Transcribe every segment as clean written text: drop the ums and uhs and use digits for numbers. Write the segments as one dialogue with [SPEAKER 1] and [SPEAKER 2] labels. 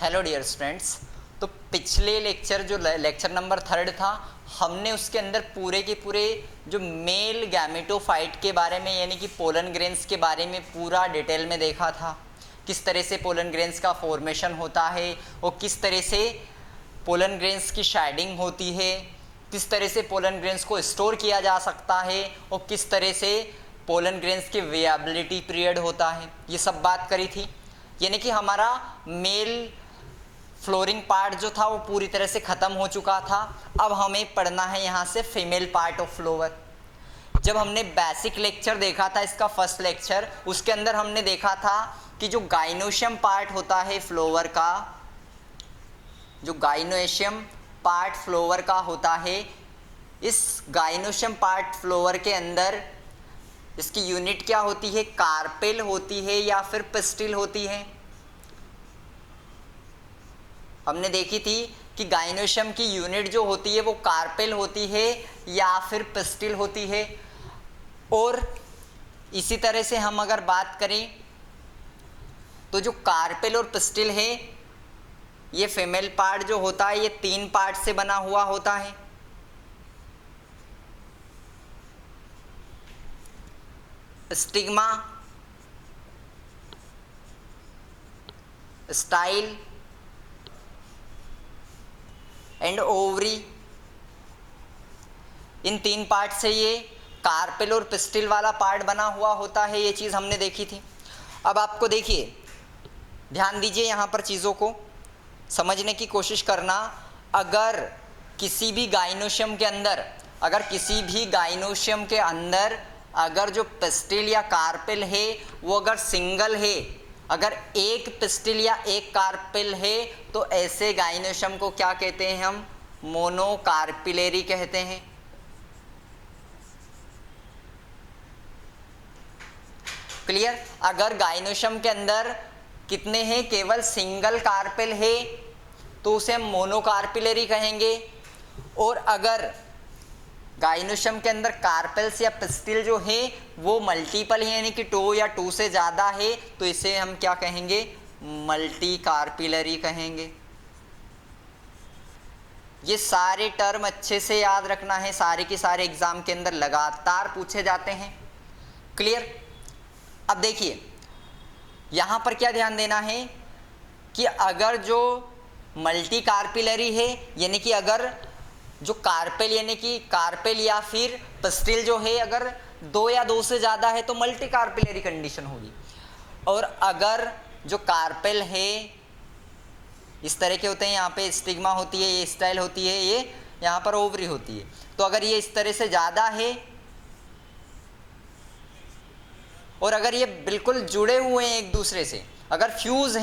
[SPEAKER 1] Hello dear students. तो पिछले lecture जो लेक्चर नंबर 3 था, हमने उसके अंदर पूरे के पूरे जो मेल गैमेटोफाइट के बारे में यानी कि पोलन ग्रेन्स के बारे में पूरा डिटेल में देखा था। किस तरह से पोलन ग्रेन्स का फॉर्मेशन होता है और किस तरह से पोलन ग्रेन्स की शेडिंग होती है, किस तरह से पोलन ग्रेन्स को स्टोर किया जा सकता है और किस तरह से पोलन ग्रेन्स की वेबिलिटी पीरियड होता है, ये सब बात करी थी। यानी कि हमारा मेल फ्लोरिंग पार्ट जो था वो पूरी तरह से ख़त्म हो चुका था। अब हमें पढ़ना है यहाँ से फीमेल पार्ट ऑफ फ्लोवर। जब हमने बेसिक लेक्चर देखा था, इसका फर्स्ट लेक्चर, उसके अंदर हमने देखा था कि जो गाइनोशियम पार्ट होता है फ्लोवर का, जो गाइनोशियम पार्ट फ्लोवर का होता है, इस गाइनोशियम पार्ट फ्लोवर के अंदर इसकी यूनिट क्या होती है? कार्पेल होती है या फिर पिस्टिल होती है। हमने देखी थी कि गाइनोशियम की यूनिट जो होती है वो कार्पेल होती है या फिर पिस्टिल होती है। और इसी तरह से हम अगर बात करें तो जो कार्पेल और पिस्टिल है, ये फीमेल पार्ट जो होता है ये 3 पार्ट से बना हुआ होता है। Stigma, style and ovary, in 3 part से ये कार्पेल और पिस्टिल वाला पार्ट बना हुआ होता है। ये चीज़ हमने देखी थी। अब आपको देखिए, ध्यान दीजिए, यहाँ पर चीज़ों को समझने की कोशिश करना। अगर किसी भी गाइनोशियम के अंदर अगर जो पिस्टिल या कार्पेल है वो अगर सिंगल है, अगर एक पिस्टिल या एक कार्पेल है, तो ऐसे गाइनोशियम को क्या कहते हैं? हम मोनोकार्पिलरी कहते हैं। क्लियर? अगर गाइनोशियम के अंदर कितने हैं? केवल सिंगल कार्पेल है तो उसे हम मोनोकार्पिलरी कहेंगे। और अगर गाइनोशियम के अंदर कार्पेल्स या पिस्टिल जो है वो मल्टीपल है, यानी कि 2 या 2 से ज़्यादा है, तो इसे हम क्या कहेंगे? मल्टी कार्पिलरी कहेंगे। ये सारे टर्म अच्छे से याद रखना है, सारे के सारे एग्जाम के अंदर लगातार पूछे जाते हैं। क्लियर? अब देखिए, यहाँ पर क्या ध्यान देना है कि अगर जो मल्टी कार्पिलरी है, यानी कि अगर जो कार्पेल यानी कि कार्पेल या फिर पिस्टिल जो है अगर 2 या 2 से ज़्यादा है तो मल्टी कार्पिलरी कंडीशन होगी। और अगर जो कार्पेल है इस तरह के होते हैं, यहाँ पे स्टिग्मा होती है, ये स्टाइल होती है, ये यहाँ पर ओवरी होती है, तो अगर ये इस तरह से ज़्यादा है और अगर ये बिल्कुल जुड़े हुए हैं एक दूसरे से, अगर फ्यूज़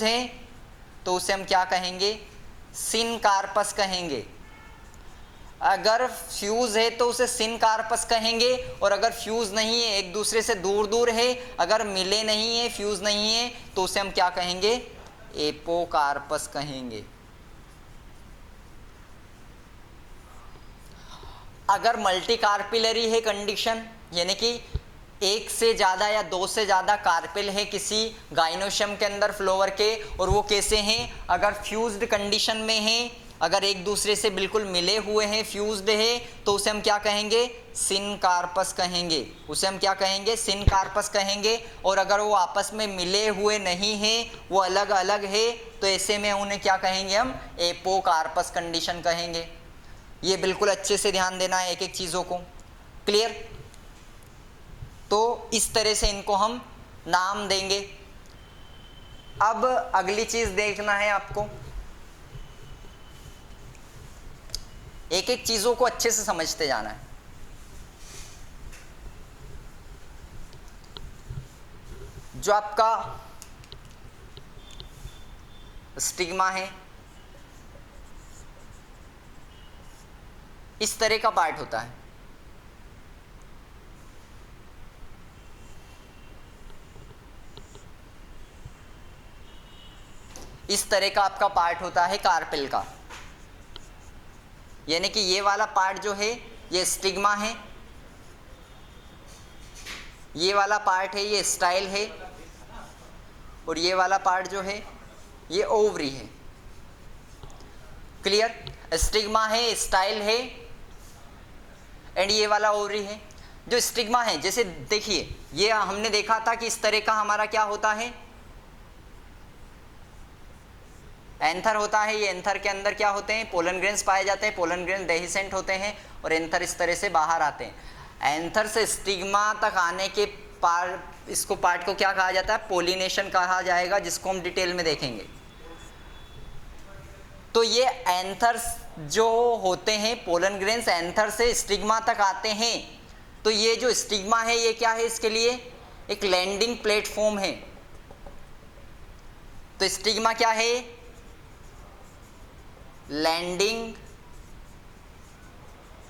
[SPEAKER 1] हैं तो उसे हम क्या कहेंगे? सिनकार्पस कहेंगे। अगर फ्यूज़ है तो उसे सिनकार्पस कहेंगे। और अगर फ्यूज़ नहीं है, एक दूसरे से दूर दूर है, अगर मिले नहीं है, फ्यूज़ नहीं है, तो उसे हम क्या कहेंगे? एपोकार्पस कहेंगे। अगर मल्टी कार्पिलरी है कंडीशन, यानी कि 1 से ज़्यादा या 2 से ज़्यादा कार्पेल है किसी गाइनोशियम के अंदर फ्लोवर के, और वो कैसे हैं? अगर फ्यूज्ड कंडीशन में हैं, अगर एक दूसरे से बिल्कुल मिले हुए हैं, फ्यूज्ड है, तो उसे हम क्या कहेंगे? सिनकार्पस कहेंगे। उसे हम क्या कहेंगे? सिनकार्पस कहेंगे। और अगर वो आपस में मिले हुए नहीं हैं, वो अलग अलग है, तो ऐसे में उन्हें क्या कहेंगे? हम एपोकार्पस कंडीशन कहेंगे। ये बिल्कुल अच्छे से ध्यान देना है एक एक चीज़ों को। क्लियर? तो इस तरह से इनको हम नाम देंगे। अब अगली चीज देखना है आपको, एक एक चीजों को अच्छे से समझते जाना है। जो आपका स्टिग्मा है, इस तरह का पार्ट होता है। इस तरह का आपका पार्ट होता है कार्पेल का, यानी कि ये वाला पार्ट जो है ये स्टिग्मा है, ये वाला पार्ट है ये स्टाइल है, और ये वाला पार्ट जो है ये ओवरी है। क्लियर? स्टिग्मा है, स्टाइल है एंड ये वाला ओवरी है। जो स्टिग्मा है, जैसे देखिए ये हमने देखा था कि इस तरह का हमारा क्या होता है, एंथर होता है। ये एंथर के अंदर क्या होते हैं, पोलन ग्रेन्स पाए जाते हैं। पोलन ग्रेन डेहिसेंट होते हैं और एंथर इस तरह से बाहर आते हैं। एंथर से स्टिग्मा तक आने के इसको पार्ट को क्या कहा जाता है, पोलिनेशन कहा जाएगा, जिसको हम डिटेल में देखेंगे। तो ये एंथर्स जो होते हैं, पोलन ग्रेन्स एंथर से स्टिग्मा तक आते हैं। तो ये जो स्टिग्मा है ये क्या है, इसके लिए एक लैंडिंग प्लेटफॉर्म है। तो स्टिग्मा क्या है, landing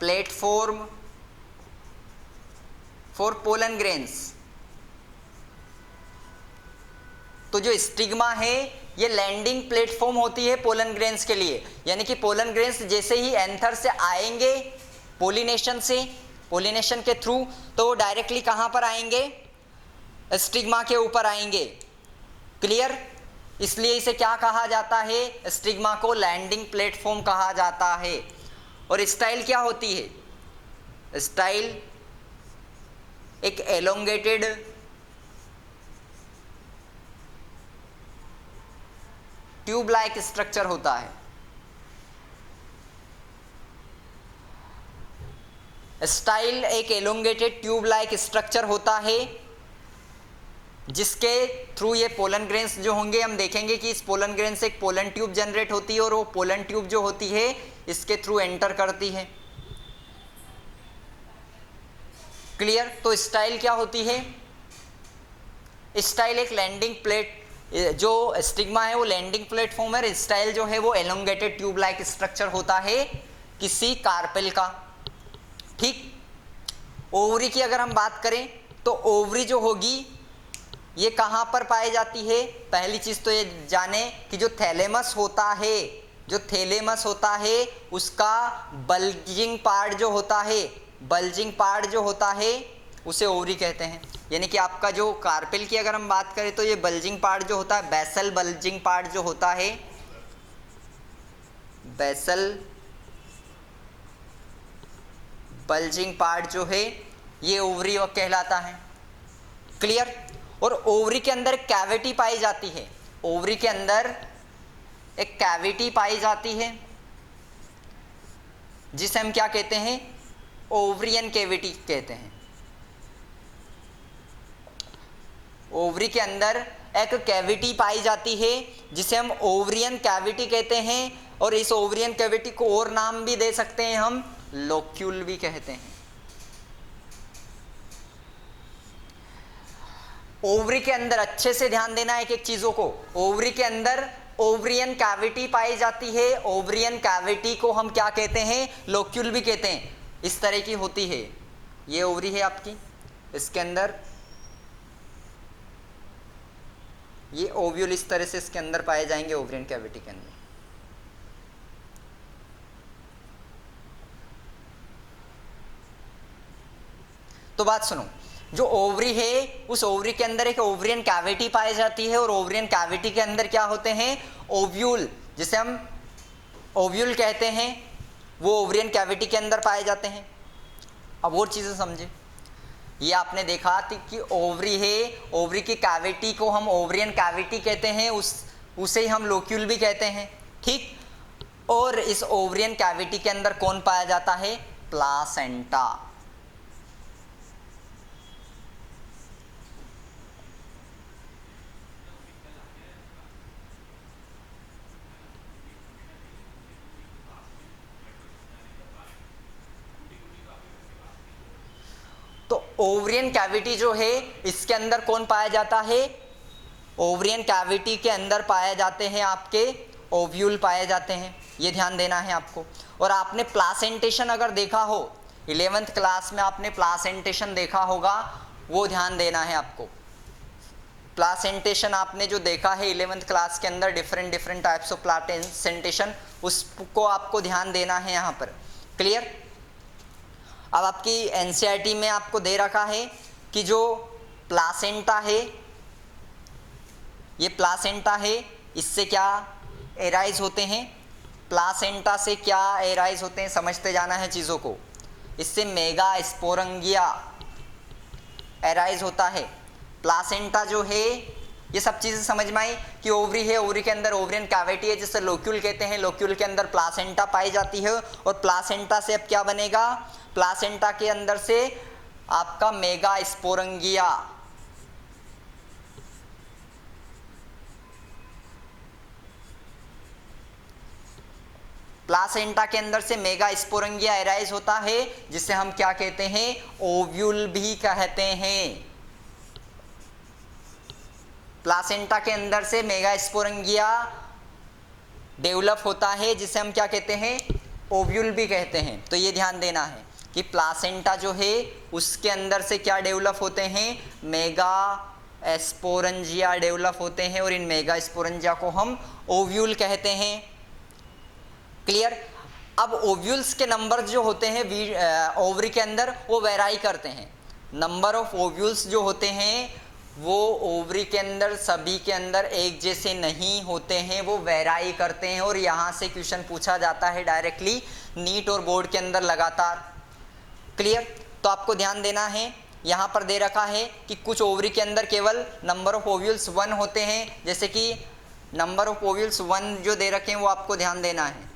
[SPEAKER 1] platform for pollen grains. तो जो स्टिग्मा है ये लैंडिंग प्लेटफॉर्म होती है पोलन ग्रेन्स के लिए, यानी कि पोलन ग्रेन्स जैसे ही एंथर से आएंगे पोलिनेशन के थ्रू, तो वो डायरेक्टली कहां पर आएंगे, स्टिग्मा के ऊपर आएंगे। क्लियर? इसलिए इसे क्या कहा जाता है, स्टिग्मा को लैंडिंग प्लेटफॉर्म कहा जाता है। और स्टाइल क्या होती है, स्टाइल एक एलोंगेटेड ट्यूब लाइक स्ट्रक्चर होता है। स्टाइल एक एलोंगेटेड ट्यूब लाइक स्ट्रक्चर होता है, जिसके थ्रू ये पोलन ग्रेन्स जो होंगे, हम देखेंगे कि इस पोलन ग्रेन से एक पोलन ट्यूब जनरेट होती है और वो पोलन ट्यूब जो होती है इसके थ्रू एंटर करती है। क्लियर? तो स्टाइल क्या होती है, स्टाइल एक लैंडिंग प्लेट, जो स्टिग्मा है वो लैंडिंग प्लेटफॉर्म है। स्टाइल जो है वो एलोंगेटेड ट्यूब लाइक स्ट्रक्चर होता है किसी कार्पेल का। ठीक? ओवरी की अगर हम बात करें तो ओवरी जो होगी ये कहां पर पाई जाती है, पहली चीज तो ये जाने कि जो थैलेमस होता है, जो थैलेमस होता है उसका बल्जिंग पार्ट जो होता है, बल्जिंग पार्ट जो होता है उसे ओवरी कहते हैं। यानी कि आपका जो कार्पेल की अगर हम बात करें तो ये बल्जिंग पार्ट जो होता है, बेसल बल्जिंग पार्ट जो होता है, बेसल बल्जिंग पार्ट जो है ये ओवरी कहलाता है। क्लियर? और ओवरी के अंदर कैविटी पाई जाती है, ओवरी के अंदर एक कैविटी पाई जाती है जिसे हम क्या कहते हैं, ओवरियन कैविटी कहते हैं। ओवरी के अंदर एक कैविटी पाई जाती है जिसे हम ओवरियन कैविटी कहते हैं, और इस ओवरियन कैविटी को और नाम भी दे सकते हैं, हम लोक्यूल भी कहते हैं। ओवरी के अंदर अच्छे से ध्यान देना एक एक चीजों को, ओवरी के अंदर ओवरियन कैविटी पाई जाती है। ओवरियन कैविटी को हम क्या कहते हैं, लोक्यूल भी कहते हैं। इस तरह की होती है, ये ओवरी है आपकी, इसके अंदर ये ओव्यूल इस तरह से इसके अंदर पाए जाएंगे ओवरियन कैविटी के अंदर। तो बात सुनो, जो ओवरी है उस ओवरी के अंदर एक ओवरियन कैविटी पाई जाती है, और ओवरियन कैविटी के अंदर क्या होते हैं, ओव्यूल, जिसे हम ओव्यूल कहते हैं, वो ओवरियन कैविटी के अंदर पाए जाते हैं। अब और चीजें समझे, ये आपने देखा थी कि ओवरी है, ओवरी की कैविटी को हम ओवरियन कैविटी कहते हैं, उसे ही हम लोक्यूल भी कहते हैं। ठीक? और इस ओवरियन कैविटी के अंदर कौन पाया जाता है, प्लासेंटा। तो ओवरियन कैविटी जो है इसके अंदर कौन पाया जाता है, ओवरियन कैविटी के अंदर पाए जाते हैं आपके ओव्यूल पाए जाते हैं। ये ध्यान देना है आपको। और आपने प्लासेंटेशन अगर देखा हो 11th क्लास में, आपने प्लासेंटेशन देखा होगा, वो ध्यान देना है आपको। प्लासेंटेशन आपने जो देखा है 11th क्लास के अंदर, डिफरेंट टाइप्स ऑफ प्लासेंटेशन, उसको आपको ध्यान देना है यहाँ पर। क्लियर? अब आपकी एनसीईआरटी में आपको दे रखा है कि जो प्लासेंटा है ये प्लासेंटा है, इससे क्या एराइज होते हैं, प्लासेंटा से क्या एराइज होते हैं, समझते जाना है चीज़ों को। इससे मेगा स्पोरंगिया एराइज होता है। प्लासेंटा जो है, ये सब चीज़ें समझ में आई कि ओवरी है, ओवरी के अंदर ओवरियन कैविटी है जिसे लोक्यूल कहते हैं, लोक्यूल के अंदर प्लासेंटा पाई जाती है, और प्लासेंटा से अब क्या बनेगा, प्लासेंटा के अंदर से आपका मेगा स्पोरंगिया, प्लासेंटा के अंदर से मेगा स्पोरंगिया एराइज होता है जिसे हम क्या कहते हैं, ओव्यूल भी कहते हैं। प्लासेंटा के अंदर से मेगा स्पोरंगिया डेवलप होता है जिसे हम क्या कहते हैं, ओव्यूल भी कहते हैं। तो ये ध्यान देना है कि प्लासेंटा जो है उसके अंदर से क्या डेवलप होते हैं, मेगा स्पोरंजिया डेवलप होते हैं, और इन मेगा स्पोरंजिया को हम ओव्यूल कहते हैं। क्लियर। अब ओव्यूल्स के नंबर जो होते हैं ओवरी के अंदर वो वेराई करते हैं। नंबर ऑफ ओव्यूल्स जो होते हैं वो ओवरी के अंदर सभी के अंदर एक जैसे नहीं होते हैं, वो वेराई करते हैं, और यहाँ से क्वेश्चन पूछा जाता है डायरेक्टली नीट और बोर्ड के अंदर लगातार। क्लियर। तो आपको ध्यान देना है, यहाँ पर दे रखा है कि कुछ ओवरी के अंदर केवल नंबर ऑफ ओव्यूल्स 1 होते हैं, जैसे कि नंबर ऑफ ओव्यूल्स 1 जो दे रखे हैं वो आपको ध्यान देना है।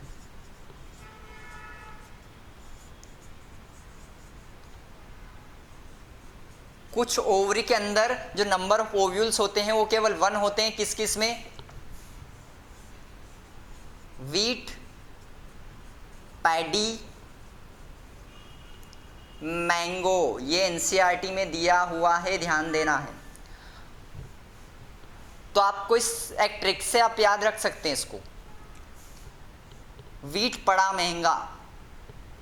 [SPEAKER 1] कुछ ओवरी के अंदर जो नंबर ऑफ ओव्यूल्स होते हैं वो केवल 1 होते हैं, किस किस में, वीट, पैडी, मैंगो, ये एनसीईआरटी में दिया हुआ है, ध्यान देना है। तो आपको इस एक ट्रिक से आप याद रख सकते हैं इसको, वीट पड़ा महंगा,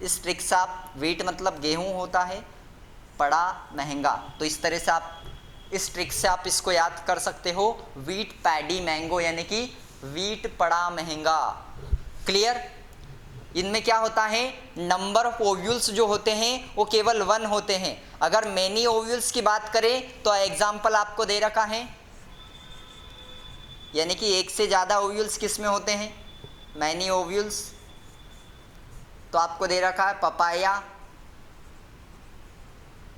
[SPEAKER 1] इस ट्रिक से आप, वीट मतलब गेहूं होता है, पड़ा महंगा, तो इस तरह से आप इस ट्रिक से आप इसको याद कर सकते हो, वीट पैडी मैंगो, यानी कि वीट पड़ा महंगा। क्लियर। इनमें क्या होता है, नंबर ऑफ ओव्यूल्स जो होते हैं वो केवल 1 होते हैं। अगर मेनी ओव्यूल्स की बात करें तो एग्जाम्पल आपको दे रखा है, यानी कि एक से ज़्यादा ओव्यूल्स किस में होते हैं, मैनी ओव्यूल्स। तो आपको दे रखा है पपाया,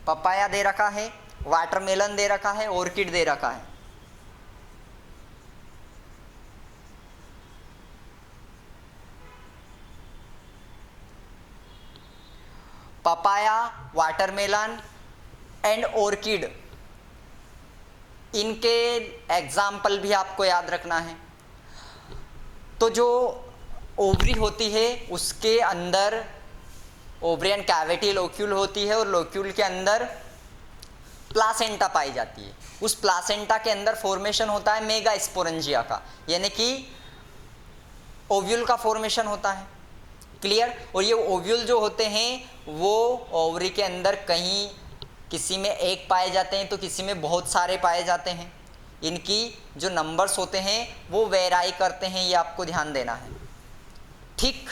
[SPEAKER 1] पपाया दे रखा है, वाटरमेलन दे रखा है, ऑर्किड दे रखा है। पपाया, वाटरमेलन एंड ऑर्किड, इनके एग्जाम्पल भी आपको याद रखना है। तो जो ओवरी होती है उसके अंदर ओवरियन कैविटी लोक्यूल होती है, और लोक्यूल के अंदर प्लासेंटा पाई जाती है। उस प्लासेंटा के अंदर फॉर्मेशन होता है मेगा स्पोरंजिया का, यानी कि ओव्यूल का फॉर्मेशन होता है। क्लियर। और ये ओव्यूल जो होते हैं वो ओवरी के अंदर कहीं किसी में एक पाए जाते हैं तो किसी में बहुत सारे पाए जाते हैं। इनकी जो नंबर्स होते हैं वो वेराई करते हैं, ये आपको ध्यान देना है। ठीक।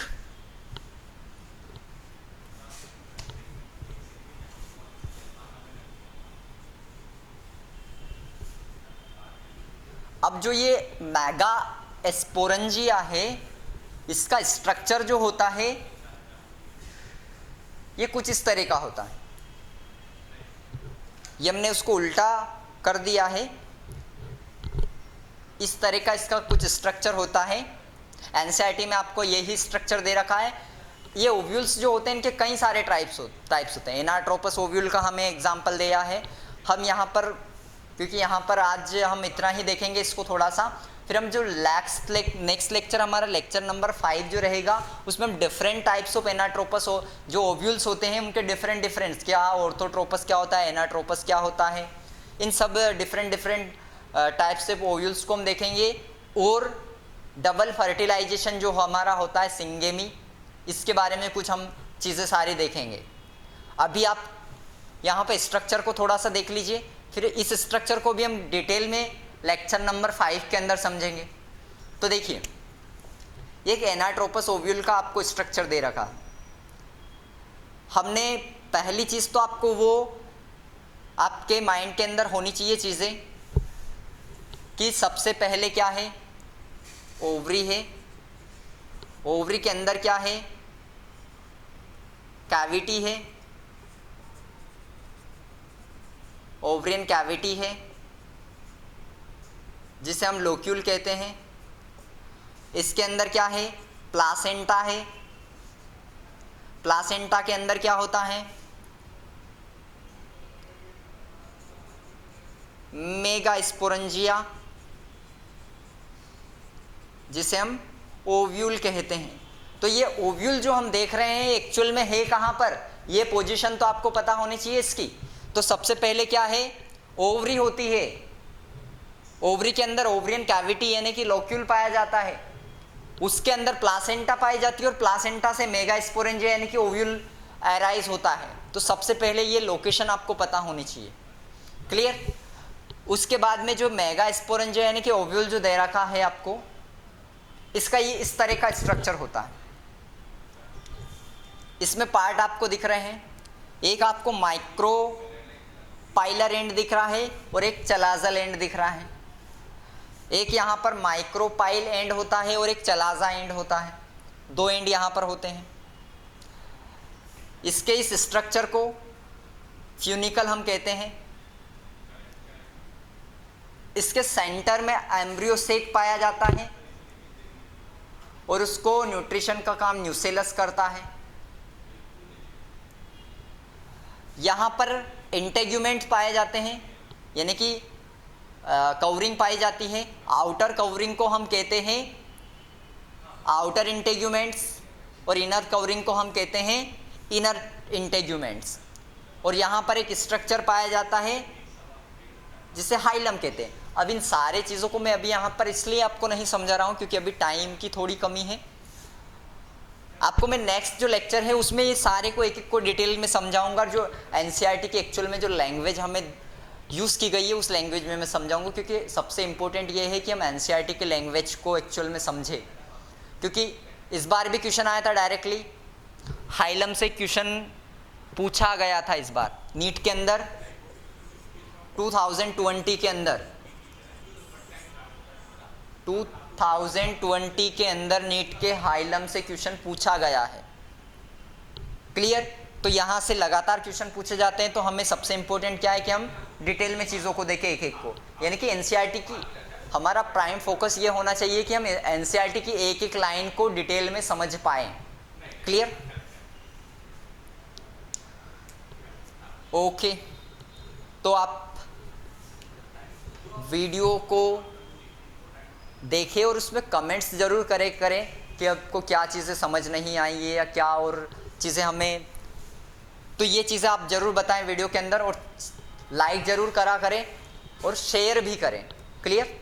[SPEAKER 1] अब जो ये मेगा स्पोरंजिया है, इसका स्ट्रक्चर जो होता है ये कुछ इस तरह का होता है। ये हमने उसको उल्टा कर दिया है, इस तरह का इसका कुछ स्ट्रक्चर होता है। एनसीईआरटी में आपको यही स्ट्रक्चर दे रखा है। ये ओव्यूल्स जो होते हैं इनके कई सारे टाइप्स होते हैं। एनाट्रोपस ओव्यूल का हमें एग्जाम्पल दिया है। हम यहाँ पर, क्योंकि यहाँ पर आज हम इतना ही देखेंगे इसको थोड़ा सा, फिर हम जो नेक्स्ट लेक्चर हमारा लेक्चर नंबर 5 जो रहेगा उसमें हम डिफरेंट टाइप्स ऑफ एनाट्रोपस जो ओव्यूल्स होते हैं उनके डिफरेंट क्या, ऑर्थोट्रोपस क्या होता है, एनाट्रोपस क्या होता है, इन सब डिफरेंट टाइप्स ऑफ ओव्यूल्स को हम देखेंगे। और डबल फर्टिलाइजेशन जो हमारा होता है सिंगेमी, इसके बारे में कुछ हम चीज़ें सारी देखेंगे। अभी आप यहाँ पे स्ट्रक्चर को थोड़ा सा देख लीजिए, फिर इस स्ट्रक्चर को भी हम डिटेल में लेक्चर नंबर 5 के अंदर समझेंगे। तो देखिए, एक एनाट्रोपस ओव्यूल का आपको स्ट्रक्चर दे रखा। हमने पहली चीज़ तो आपको वो आपके माइंड के अंदर होनी चाहिए चीज़ें कि सबसे पहले क्या है, ओवरी है, ओवरी के अंदर क्या है, कैविटी है, ओवरियन कैविटी है जिसे हम लोक्यूल कहते हैं। इसके अंदर क्या है, प्लासेंटा है, प्लासेंटा के अंदर क्या होता है, मेगास्पोरेंजिया जिसे हम ओव्यूल कहते हैं। तो ये ओव्यूल जो हम देख रहे हैं एक्चुअल में है कहाँ पर, ये पोजीशन तो आपको पता होनी चाहिए इसकी। तो सबसे पहले क्या है, ओवरी होती है, ओवरी के अंदर ओवरियन कैविटी यानी कि लोक्यूल पाया जाता है, उसके अंदर प्लासेंटा पाई जाती है और प्लासेंटा से मेगास्पोरेंजिया यानी कि ओव्यूल एराइज होता है। तो सबसे पहले ये लोकेशन आपको पता होनी चाहिए, क्लियर। उसके बाद में जो मेगास्पोरेंजिया यानी कि ओव्यूल जो दे रखा है आपको, इसका ये इस तरह का स्ट्रक्चर होता है। इसमें पार्ट आपको दिख रहे हैं, एक आपको माइक्रो पाइलर एंड दिख रहा है और एक चलाजल एंड दिख रहा है। एक यहाँ पर माइक्रोपाइल एंड होता है और एक चलाजा एंड होता है, दो एंड यहाँ पर होते हैं। इसके इस स्ट्रक्चर को फ्यूनिकल हम कहते हैं। इसके सेंटर में एम्ब्रियोसेक पाया जाता है और उसको न्यूट्रिशन का काम न्यूसेलस करता है। यहाँ पर इंटेग्यूमेंट पाए जाते हैं यानी कि कवरिंग पाई जाती है। आउटर कवरिंग को हम कहते हैं आउटर इंटेग्यूमेंट्स और इनर कवरिंग को हम कहते हैं इनर इंटेग्यूमेंट्स। और यहाँ पर एक स्ट्रक्चर पाया जाता है जिसे हाइलम कहते हैं। अब इन सारे चीज़ों को मैं अभी यहाँ पर इसलिए आपको नहीं समझा रहा हूँ क्योंकि अभी टाइम की थोड़ी कमी है। आपको मैं नेक्स्ट जो लेक्चर है उसमें ये सारे को एक एक को डिटेल में समझाऊंगा। जो एनसीईआरटी की एक्चुअल में जो लैंग्वेज हमें यूज़ की गई है उस लैंग्वेज में मैं समझाऊंगा, क्योंकि सबसे इम्पोर्टेंट ये है कि हम एनसीईआरटी के लैंग्वेज को एक्चुअल में समझें। क्योंकि इस बार भी क्वेश्चन आया था डायरेक्टली, हाइलम से क्वेश्चन पूछा गया था इस बार नीट के अंदर 2020 के अंदर 2020 के अंदर नीट के हाइलम से क्वेश्चन पूछा गया है, क्लियर। तो यहाँ से लगातार क्वेश्चन पूछे जाते हैं, तो हमें सबसे इंपॉर्टेंट क्या है कि हम डिटेल में चीज़ों को देखें एक एक को। यानी कि एनसीईआरटी की हमारा प्राइम फोकस ये होना चाहिए कि हम एनसीईआरटी की एक एक लाइन को डिटेल में समझ पाएं, क्लियर। ओके, तो आप वीडियो को देखें और उसमें कमेंट्स ज़रूर करें कि आपको क्या चीज़ें समझ नहीं आई है या क्या और चीज़ें हमें, तो ये चीज़ें आप ज़रूर बताएं वीडियो के अंदर। और लाइक ज़रूर करा करें और शेयर भी करें, क्लियर।